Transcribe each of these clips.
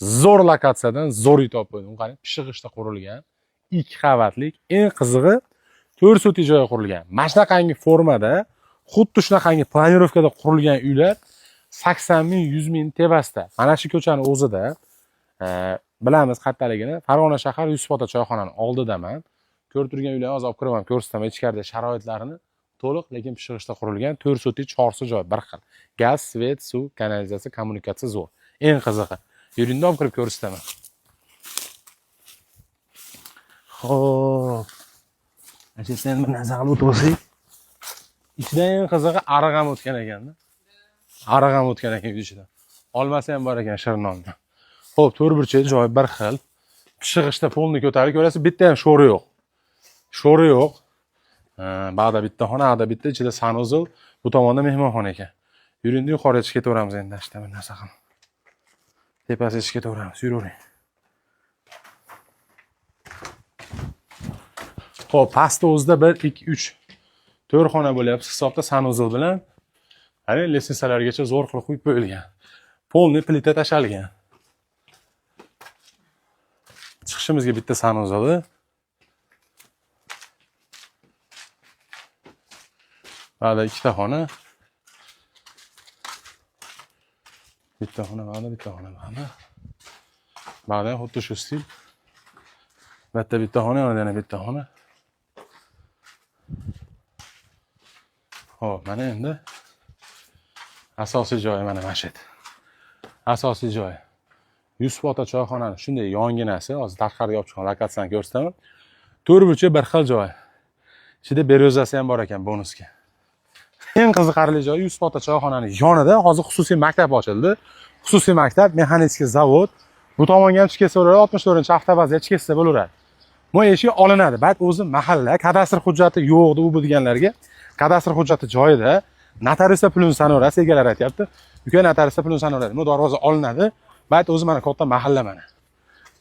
zo'r lokatsiyadan zo'r uy topib qo'ydim. Qarang, pishig'ishda qurilgan, 2 qavatlik, eng qizig'i 4 soti joyga qurilgan. Mana shunaqangi formada, xuddi shunaqangi planirovkada qurilgan uylar 80 ming, 100 ming tevasida. Mana shu ko'chani o'zida bilamiz qayerdaligini. Farg'ona shahar Yusufota choyxonani oldidaman. Ko'rib turgan uylarni hozir olib kiraman, ko'rsataman ichkarida sharoitlarini. To'liq, lekin pishig'ishda qurilgan 4 soti, 4 joy bir xil. Gaz, svet, suv, kanalizatsiya, kommunikatsiya zo'r. Eng qizig'i. Yuringda olib kirib ko'rsataman. Xo'p. Ajabdan bir narsa qilib o'tib ichidan eng qizig'i ariq ham o'tgan ekanda. Ariq ham o'tgan ekan uy ichidan. Olmasi ham bor ekan shirnonni. Xo'p, 4 burchak joy bir xil. Pishig'ishda polni ko'tarib ko'rasiz, bitta ham sho'ri yo'q. Sho'ri yo'q. Ba'da bitta xona, ada bitta, ichida sanuzil, bu tomonda mehmonxona ekan. Yuringda yuqoriga chiqib ketaveramiz endi, ashta bir narsa qilib. Tepasiga chiqib ketaveramiz, yuravering. Xo'p, pastda o'zida 1 2 3 4 xona bo'lyapti hisobda sanuzil bilan. Qarang, lestnisalargacha zo'r qilib qo'yib qo'yilgan. Polni plita tashalgan. Chiqishimizga bitta sanuzili. Ba'da ikkita xona. Bitta xona, bitta xona. Ba'da xuddi shu stil. Bitta xona, yana bitta xona. Xo'p, mana endi asosiy joyi mana shu. Asosiy joyi. Yusufota choyxonani shunday yonginasi, hozir tashqariga olib chiqqan lokatsiyani ko'rsataman. 4 burchak bir xil joy. Ichida beryozasi ham bor ekan bonusga. Eng qiziqarli joyi Yusufota choyxonaning yonida hozir xususiy maktab ochildi. Xususiy maktab, mexanik zavod. Bu tomonga ham chiqib kelsa bo'laveradi, 64-avtobazga chiqib kelsa bo'laveradi. Bu eshik olinadi. Balki o'zi mahalla kadastr hujjati yo'q deb u deganlarga kadastr hujjati joyida, notariusda pulini sanaverasiz, egalar aytayapti. Uka notariusda pulini sanaveradi. Bu darvoza olinadi. Balki o'zi mana katta mahalla mana.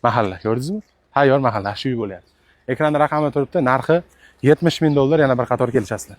Mahalla, ko'rdingizmi? Tayyor mahalla, shu uy bo'lyapti. Ekranda raqami turibdi, narxi $70 ming, yana bir qator kelishasizlar.